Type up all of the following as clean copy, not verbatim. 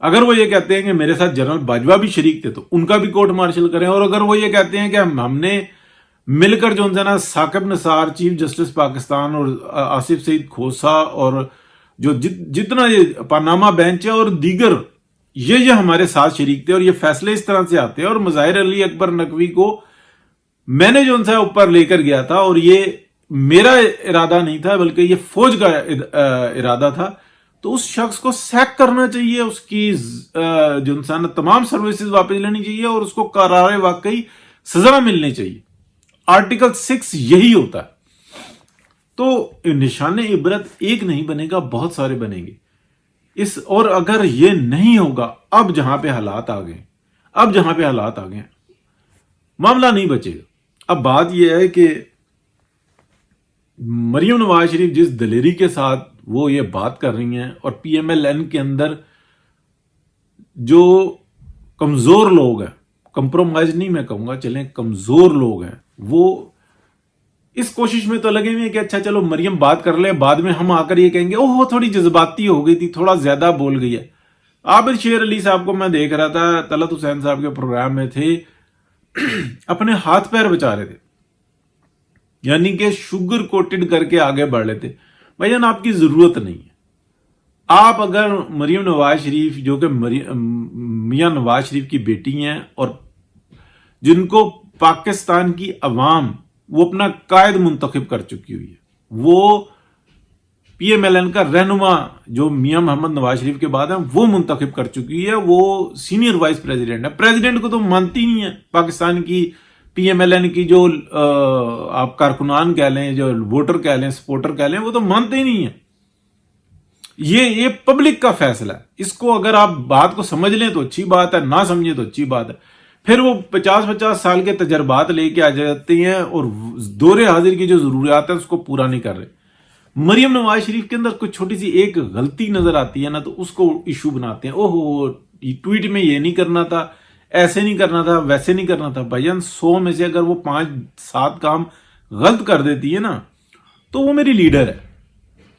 اگر وہ یہ کہتے ہیں کہ میرے ساتھ جنرل باجوہ بھی شریک تھے تو ان کا بھی کورٹ مارشل کریں، اور اگر وہ یہ کہتے ہیں کہ ہم نے مل کر جو ہے نا ثاقب نثار چیف جسٹس پاکستان اور آصف سعید کھوسا اور جو جتنا یہ پاناما بینچ ہے اور دیگر یہ ہمارے ساتھ شریک تھے اور یہ فیصلے اس طرح سے آتے ہیں، اور مظاہر علی اکبر نقوی کو میں نے جو ان سے اوپر لے کر گیا تھا اور یہ میرا ارادہ نہیں تھا بلکہ یہ فوج کا ارادہ تھا، تو اس شخص کو سیک کرنا چاہیے، اس کی جو انسان تمام سروسز واپس لینی چاہیے اور اس کو قرار واقعی سزا ملنی چاہیے۔ آرٹیکل 6 یہی ہوتا ہے۔ تو نشان عبرت ایک نہیں بنے گا، بہت سارے بنیں گے اور اگر یہ نہیں ہوگا، اب جہاں پہ حالات آ گئے معاملہ نہیں بچے گا۔ اب بات یہ ہے کہ مریم نواز شریف جس دلیری کے ساتھ وہ یہ بات کر رہی ہیں، اور پی ایم ایل این کے اندر جو کمزور لوگ ہیں، کمپرومائز نہیں میں کہوں گا، چلیں کمزور لوگ ہیں، وہ اس کوشش میں تو لگے ہوئے ہیں کہ اچھا چلو مریم بات کر لے، بعد میں ہم آ کر یہ کہیں گے اوہ تھوڑی جذباتی ہو گئی تھی، تھوڑا زیادہ بول گئی ہے۔ عابد شیر علی صاحب کو میں دیکھ رہا تھا، طلعت حسین صاحب کے پروگرام میں تھے، اپنے ہاتھ پیر بچا رہے تھے، یعنی کہ شوگر کوٹڈ کر کے آگے بڑھ رہے تھے۔ بھائی جان آپ کی ضرورت نہیں ہے۔ آپ اگر مریم نواز شریف جو کہ میاں نواز شریف کی بیٹی ہیں اور جن کو پاکستان کی عوام وہ اپنا قائد منتخب کر چکی ہوئی ہے، وہ پی ایم ایل این کا رہنما جو میاں محمد نواز شریف کے بعد ہیں وہ منتخب کر چکی ہے، وہ سینئر وائس پریزیڈنٹ ہے، پریزیڈنٹ کو تو مانتی نہیں ہے پاکستان کی پی ایم ایل این کی، جو آپ کارکنان کہہ لیں، جو ووٹر کہہ لیں، سپورٹر کہہ لیں، وہ تو مانتے ہی نہیں ہیں۔ یہ پبلک کا فیصلہ ہے، اس کو اگر آپ بات کو سمجھ لیں تو اچھی بات ہے، نہ سمجھیں تو اچھی بات ہے۔ پھر وہ 50 سال کے تجربات لے کے آ جاتے ہیں اور دور حاضر کی جو ضروریات ہیں اس کو پورا نہیں کر رہے۔ مریم نواز شریف کے اندر کوئی چھوٹی سی ایک غلطی نظر آتی ہے نا تو اس کو ایشو بناتے ہیں، اوہ ٹویٹ میں یہ نہیں کرنا تھا، ایسے نہیں کرنا تھا، ویسے نہیں کرنا تھا۔ بھائی جان 100 میں سے اگر وہ 5-7 کام غلط کر دیتی ہے نا تو وہ میری لیڈر ہے،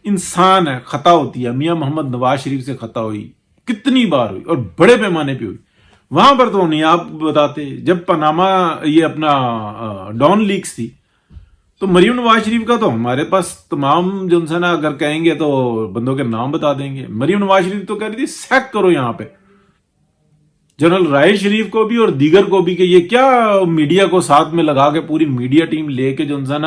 انسان ہے، خطا ہوتی ہے۔ میاں محمد نواز شریف سے خطا ہوئی، کتنی بار ہوئی اور بڑے پیمانے پہ ہوئی، وہاں پر تو نہیں آپ بتاتے۔ جب پاناما یہ اپنا ڈان لیکس تھی تو مریم نواز شریف کا تو ہمارے پاس تمام جو انسان اگر کہیں گے تو بندوں کے نام بتا دیں گے۔ مریم نواز شریف تو کہہ رہی تھی سیک کرو یہاں پہ جنرل راحیل شریف کو بھی اور دیگر کو بھی، کہ یہ کیا میڈیا کو ساتھ میں لگا کے پوری میڈیا ٹیم لے کے جو انسان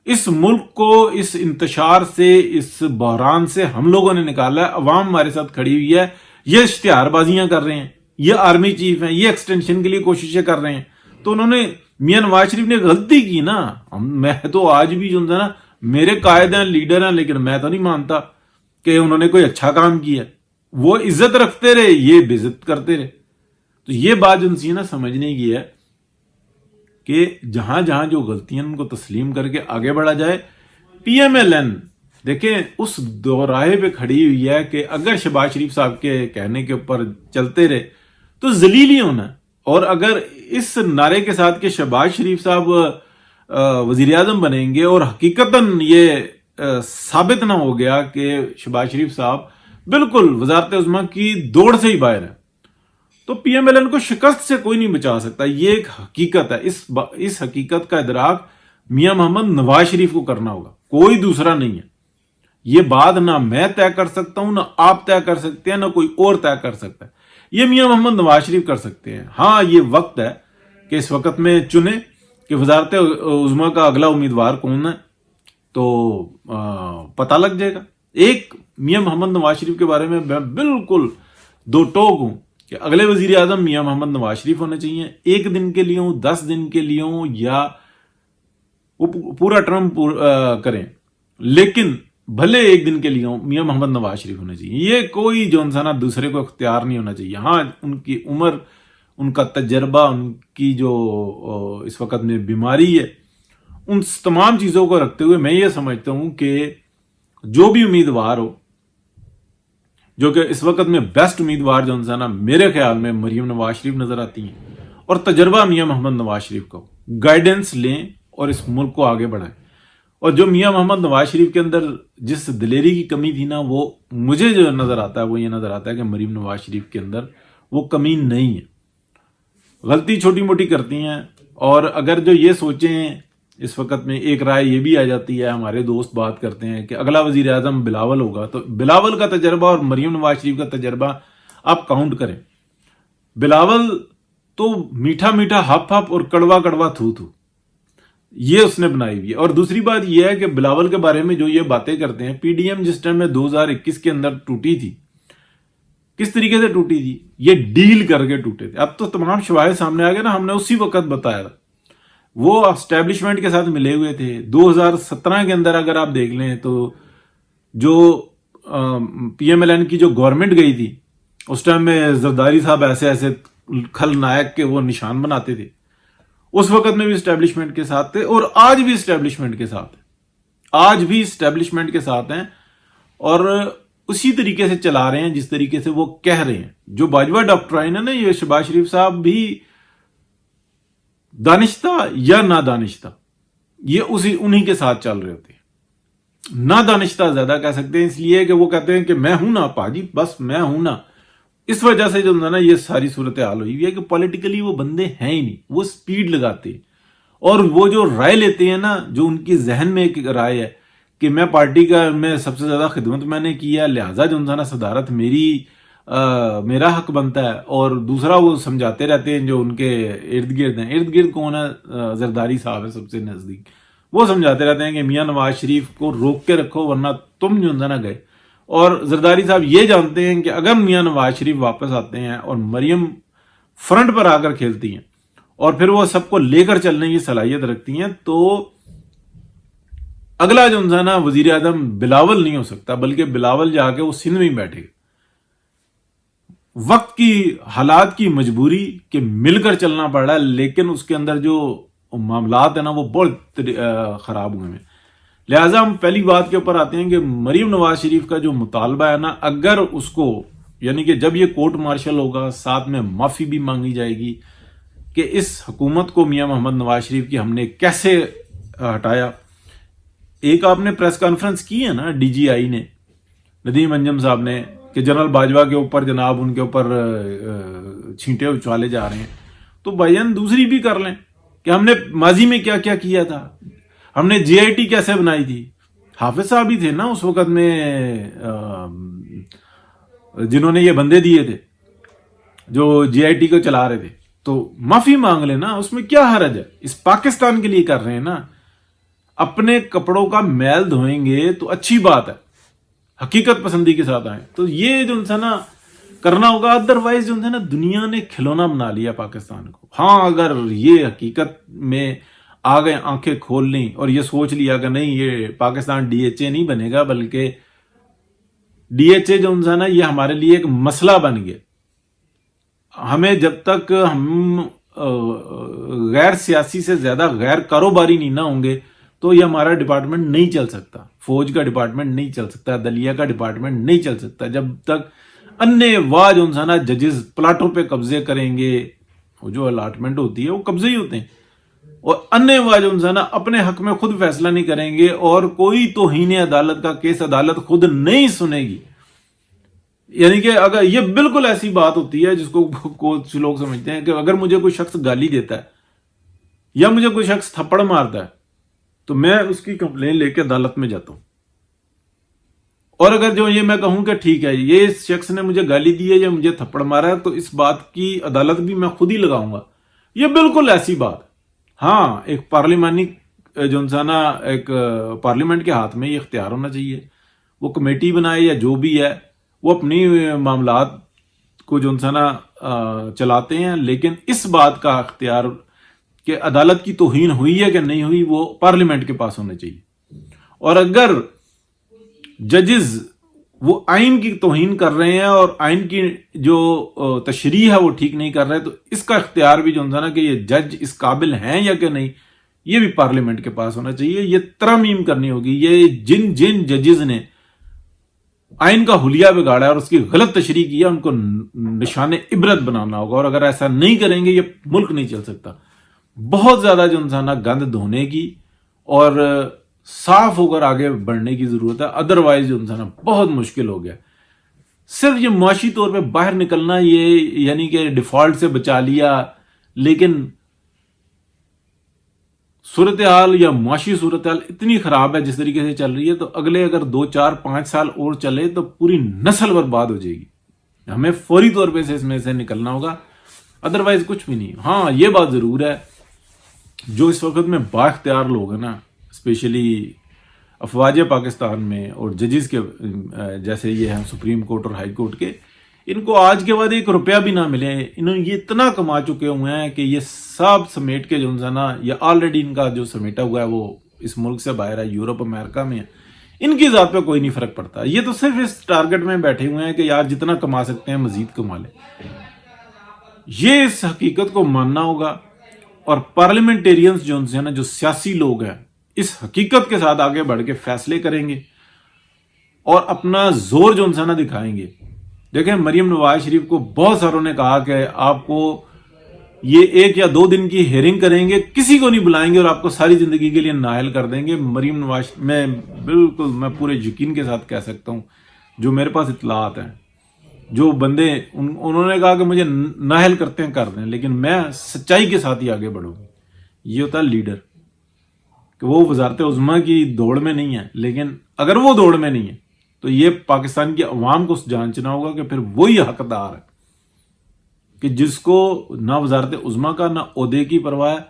اس ملک کو اس انتشار سے، اس بحران سے ہم لوگوں نے نکالا ہے، عوام ہمارے ساتھ کھڑی ہوئی ہے، یہ اشتہار بازیاں کر رہے ہیں، یہ آرمی چیف ہیں، یہ ایکسٹینشن کے لیے کوششیں کر رہے ہیں۔ تو انہوں نے میاں نواز شریف نے غلطی کی نا، میں تو آج بھی جو نا میرے قائد ہیں، لیڈر ہیں، لیکن میں تو نہیں مانتا کہ انہوں نے کوئی اچھا کام کیا۔ وہ عزت رکھتے رہے، یہ بے عزت کرتے رہے۔ تو یہ بات جو نا سمجھنے کی ہے کہ جہاں جہاں جو غلطیاں ان کو تسلیم کر کے آگے بڑھا جائے۔ پی ایم ایل این دیکھیں اس دوراہے پہ کھڑی ہوئی ہے کہ اگر شہباز شریف صاحب کے کہنے کے اوپر چلتے رہے تو ذلیل ہی ہونا ہے، اور اگر اس نعرے کے ساتھ کہ شہباز شریف صاحب وزیر اعظم بنیں گے اور حقیقتاً یہ ثابت نہ ہو گیا کہ شہباز شریف صاحب بالکل وزارت عظمیٰ کی دوڑ سے ہی باہر ہے، تو پی ایم ایل این کو شکست سے کوئی نہیں بچا سکتا۔ یہ ایک حقیقت ہے، اس حقیقت کا ادراک میاں محمد نواز شریف کو کرنا ہوگا، کوئی دوسرا نہیں ہے۔ یہ بات نہ میں طے کر سکتا ہوں، نہ آپ طے کر سکتے ہیں، نہ کوئی اور طے کر سکتا ہے، یہ میاں محمد نواز شریف کر سکتے ہیں۔ ہاں یہ وقت ہے کہ اس وقت میں چنیں کہ وزارت عظمیٰ کا اگلا امیدوار کون ہے، تو پتہ لگ جائے گا۔ ایک میاں محمد نواز شریف کے بارے میں بالکل دو ٹوک ہوں کہ اگلے وزیر اعظم میاں محمد نواز شریف ہونے چاہیے، 1 دن کے لیے ہوں، 10 دن کے لیے ہوں، یا وہ پورا ٹرم کریں، لیکن بھلے 1 دن کے لیے ہوں، میاں محمد نواز شریف ہونے چاہیے۔ یہ کوئی جو انسان دوسرے کو اختیار نہیں ہونا چاہیے۔ ہاں ان کی عمر، ان کا تجربہ، ان کی جو اس وقت میں بیماری ہے، ان تمام چیزوں کو رکھتے ہوئے میں یہ سمجھتا ہوں کہ جو بھی امیدوار ہو، جو کہ اس وقت میں بیسٹ امیدوار جو انسان میرے خیال میں مریم نواز شریف نظر آتی ہیں، اور تجربہ میاں محمد نواز شریف کا، گائیڈنس لیں اور اس ملک کو آگے بڑھائیں۔ اور جو میاں محمد نواز شریف کے اندر جس دلیری کی کمی تھی نا، وہ مجھے جو نظر آتا ہے وہ یہ نظر آتا ہے کہ مریم نواز شریف کے اندر وہ کمی نہیں ہے. غلطی چھوٹی موٹی کرتی ہیں، اور اگر جو یہ سوچیں اس وقت میں ایک رائے یہ بھی آ جاتی ہے، ہمارے دوست بات کرتے ہیں کہ اگلا وزیر اعظم بلاول ہوگا، تو بلاول کا تجربہ اور مریم نواز شریف کا تجربہ آپ کاؤنٹ کریں. بلاول تو میٹھا میٹھا ہپ ہپ اور کڑوا کڑوا تھو تھو یہ اس نے بنائی ہوئی ہے. اور دوسری بات یہ ہے کہ بلاول کے بارے میں جو یہ باتیں کرتے ہیں، پی ڈی ایم جس ٹائم میں 2021 کے اندر ٹوٹی تھی، کس طریقے سے ٹوٹی تھی؟ یہ ڈیل کر کے ٹوٹے تھے. اب تو تمام شواہد سامنے آ گئے نا، ہم نے اسی وقت بتایا تھا. وہ اسٹیبلشمنٹ کے ساتھ ملے ہوئے تھے. 2017 کے اندر اگر آپ دیکھ لیں تو جو پی ایم ایل این کی جو گورنمنٹ گئی تھی، اس ٹائم میں زرداری صاحب ایسے ایسے کھل نائک کے وہ نشان بناتے تھے. اس وقت میں بھی اسٹیبلشمنٹ کے ساتھ تھے، اور آج بھی اسٹیبلشمنٹ کے ساتھ ہیں. آج بھی اسٹیبلشمنٹ کے ساتھ ہیں، اور اسی طریقے سے چلا رہے ہیں جس طریقے سے وہ کہہ رہے ہیں. جو باجوہ ڈاکٹرائن ہے نا، یہ شہباز شریف صاحب بھی دانشتہ یا نادانشتہ یہ انہی کے ساتھ چل رہے ہوتے ہیں. نادانشتہ زیادہ کہہ سکتے ہیں، اس لیے کہ وہ کہتے ہیں کہ میں ہوں نا پاجی، بس میں ہوں نا. اس وجہ سے جو نا یہ ساری صورتحال ہوئی ہے کہ پولیٹیکلی وہ بندے ہیں ہی نہیں. وہ سپیڈ لگاتے ہیں، اور وہ جو رائے لیتے ہیں نا، جو ان کی ذہن میں ایک رائے ہے کہ میں پارٹی کا میں سب سے زیادہ خدمت میں نے کی ہے، لہٰذا جو نا صدارت میرا حق بنتا ہے. اور دوسرا وہ سمجھاتے رہتے ہیں جو ان کے ارد گرد ہیں. ارد گرد کون ہے؟ زرداری صاحب ہے سب سے نزدیک. وہ سمجھاتے رہتے ہیں کہ میاں نواز شریف کو روک کے رکھو ورنہ تم جو نا گئے. اور زرداری صاحب یہ جانتے ہیں کہ اگر میاں نواز شریف واپس آتے ہیں اور مریم فرنٹ پر آ کر کھیلتی ہیں اور پھر وہ سب کو لے کر چلنے کی صلاحیت رکھتی ہیں، تو اگلا جو نا وزیر اعظم بلاول نہیں ہو سکتا، بلکہ بلاول جا کے وہ سندھ میں ہی بیٹھے گا. وقت کی حالات کی مجبوری کہ مل کر چلنا پڑ رہا ہے، لیکن اس کے اندر جو معاملات ہیں نا وہ بہت خراب ہوئے ہیں. لہٰذا ہم پہلی بات کے اوپر آتے ہیں کہ مریم نواز شریف کا جو مطالبہ ہے نا، اگر اس کو یعنی کہ جب یہ کورٹ مارشل ہوگا، ساتھ میں معافی بھی مانگی جائے گی کہ اس حکومت کو میاں محمد نواز شریف کی ہم نے کیسے ہٹایا. ایک آپ نے پریس کانفرنس کی ہے نا ڈی جی آئی نے، ندیم انجم صاحب نے، کہ جنرل باجوہ کے اوپر جناب ان کے اوپر چھینٹے اچھالے جا رہے ہیں. تو بھائی جان دوسری بھی کر لیں کہ ہم نے ماضی میں کیا کیا کیا تھا، ہم نے جی آئی ٹی کیسے بنائی تھی. حافظ صاحب ہی تھے نا اس وقت میں جنہوں نے یہ بندے دیے تھے جو جی آئی ٹی کو چلا رہے تھے. تو معافی مانگ لینا، اس میں کیا حرج ہے؟ اس پاکستان کے لیے کر رہے ہیں نا. اپنے کپڑوں کا میل دھوئیں گے تو اچھی بات ہے، حقیقت پسندی کے ساتھ آئیں. تو یہ جو نا کرنا ہوگا، ادروائز جو نا دنیا نے کھلونا بنا لیا پاکستان کو. ہاں اگر یہ حقیقت میں آ گئے، آنکھیں کھول لیں اور یہ سوچ لیا کہ نہیں یہ پاکستان ڈی ایچ اے نہیں بنے گا، بلکہ ڈی ایچ اے جو نا یہ ہمارے لیے ایک مسئلہ بن گیا. ہمیں جب تک ہم غیر سیاسی سے زیادہ غیر کاروباری نہیں نہ ہوں گے تو یہ ہمارا ڈپارٹمنٹ نہیں چل سکتا. فوج کا ڈپارٹمنٹ نہیں چل سکتا، عدلیہ کا ڈپارٹمنٹ نہیں چل سکتا جب تک انے واہ جو نا ججز پلاٹوں پہ قبضے کریں گے. وہ جو الاٹمنٹ ہوتی ہے وہ قبضے ہی ہوتے ہیں، اور انے واہ جو نا اپنے حق میں خود فیصلہ نہیں کریں گے، اور کوئی توہین عدالت کا کیس عدالت خود نہیں سنے گی. یعنی کہ اگر یہ بالکل ایسی بات ہوتی ہے جس کو کچھ لوگ سمجھتے ہیں کہ اگر مجھے کوئی شخص گالی دیتا ہے یا مجھے کوئی شخص تھپڑ مارتا ہے تو میں اس کی کمپلین لے کے عدالت میں جاتا ہوں، اور اگر جو یہ میں کہوں کہ ٹھیک ہے یہ اس شخص نے مجھے گالی دی ہے یا مجھے تھپڑ مارا ہے تو اس بات کی عدالت بھی میں خود ہی لگاؤں گا، یہ بالکل ایسی بات. ہاں ایک پارلیمانی جو نا ایک پارلیمنٹ کے ہاتھ میں یہ اختیار ہونا چاہیے، وہ کمیٹی بنائے یا جو بھی ہے وہ اپنی معاملات کو جو نا چلاتے ہیں، لیکن اس بات کا اختیار کہ عدالت کی توہین ہوئی ہے کہ نہیں ہوئی وہ پارلیمنٹ کے پاس ہونا چاہیے. اور اگر ججز وہ آئین کی توہین کر رہے ہیں اور آئین کی جو تشریح ہے وہ ٹھیک نہیں کر رہے تو اس کا اختیار بھی جو نا کہ یہ جج اس قابل ہیں یا کہ نہیں یہ بھی پارلیمنٹ کے پاس ہونا چاہیے. یہ ترمیم کرنی ہوگی. یہ جن ججز نے آئین کا حلیہ بگاڑا ہے اور اس کی غلط تشریح کی ہے ان کو نشان عبرت بنانا ہوگا، اور اگر ایسا نہیں کریں گے یہ ملک نہیں چل سکتا. بہت زیادہ جو نا گند دھونے کی اور صاف ہو کر آگے بڑھنے کی ضرورت ہے، ادروائز جو انسان بہت مشکل ہو گیا. صرف یہ معاشی طور پہ باہر نکلنا، یہ یعنی کہ ڈیفالٹ سے بچا لیا، لیکن صورتحال یا معاشی صورتحال اتنی خراب ہے جس طریقے سے چل رہی ہے، تو اگلے اگر 2 4 5 سال اور چلے تو پوری نسل برباد ہو جائے گی. ہمیں فوری طور پہ اس میں سے نکلنا ہوگا، ادروائز کچھ بھی نہیں. ہاں یہ بات ضرور ہے، جو اس وقت میں با اختیار لوگ ہیں نا، اسپیشلی افواج پاکستان میں اور ججز کے جیسے یہ ہیں سپریم کورٹ اور ہائی کورٹ کے، ان کو آج کے بعد 1 روپیہ بھی نہ ملے. انہوں نے یہ اتنا کما چکے ہوئے ہیں کہ یہ سب سمیٹ کے جو ہے نا، یا آلریڈی ان کا جو سمیٹا ہوا ہے وہ اس ملک سے باہر ہے، یورپ امریکہ میں ہے. ان کی ذات پہ کوئی نہیں فرق پڑتا. یہ تو صرف اس ٹارگٹ میں بیٹھے ہوئے ہیں کہ یار جتنا کما سکتے ہیں مزید کما لیں. یہ اس حقیقت کو ماننا ہوگا، اور پارلیمنٹیرینز جو ہیں نا، جو سیاسی لوگ ہیں، اس حقیقت کے ساتھ آگے بڑھ کے فیصلے کریں گے اور اپنا زور جو ہے نا دکھائیں گے. دیکھیں مریم نواز شریف کو بہت ساروں نے کہا کہ آپ کو یہ 1 یا 2 دن کی ہیئرنگ کریں گے، کسی کو نہیں بلائیں گے اور آپ کو ساری زندگی کے لیے نااہل کر دیں گے. مریم نواز، میں پورے یقین کے ساتھ کہہ سکتا ہوں، جو میرے پاس اطلاعات ہیں، جو بندے انہوں نے کہا کہ مجھے نااہل کرتے ہیں کر دیں، لیکن میں سچائی کے ساتھ ہی آگے بڑھوں گی. یہ ہوتا ہے لیڈر، کہ وہ وزارت عظمیٰ کی دوڑ میں نہیں ہے، لیکن اگر وہ دوڑ میں نہیں ہے تو یہ پاکستان کی عوام کو جانچنا ہوگا کہ پھر وہی حقدار ہے کہ جس کو نہ وزارت عظمیٰ کا نہ عہدے کی پرواہ ہے،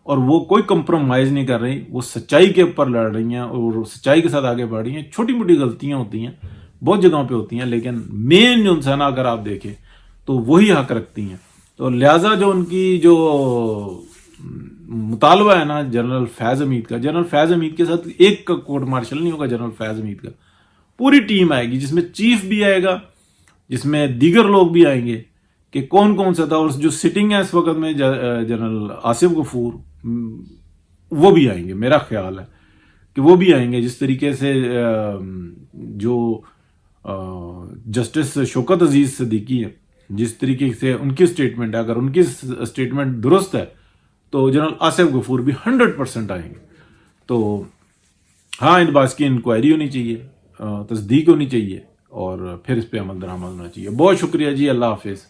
اور وہ کوئی کمپرومائز نہیں کر رہی، وہ سچائی کے اوپر لڑ رہی ہیں اور سچائی کے ساتھ آگے بڑھ رہی ہیں. چھوٹی موٹی غلطیاں ہوتی ہیں، بہت جگہوں پہ ہوتی ہیں، لیکن مین جو انسان اگر آپ دیکھیں تو وہی حق رکھتی ہیں. تو لہٰذا جو ان کی جو مطالبہ ہے نا جنرل فیض حمید کا، جنرل فیض حمید کے ساتھ ایک کورٹ مارشل نہیں ہوگا، جنرل فیض حمید کا پوری ٹیم آئے گی، جس میں چیف بھی آئے گا، جس میں دیگر لوگ بھی آئیں گے کہ کون کون سا تھا. اور جو سٹنگ ہے اس وقت میں جنرل آصف غفور، وہ بھی آئیں گے. میرا خیال ہے کہ وہ بھی آئیں گے. جس طریقے سے جو جسٹس شوکت عزیز صدیقی ہے، جس طریقے سے ان کی سٹیٹمنٹ ہے، اگر ان کی سٹیٹمنٹ درست ہے تو جنرل آصف غفور بھی 100% آئیں گے. تو ہاں، ان بات کی انکوائری ہونی چاہیے، تصدیق ہونی چاہیے، اور پھر اس پہ عمل درآمد ہونا چاہیے. بہت شکریہ جی، اللہ حافظ.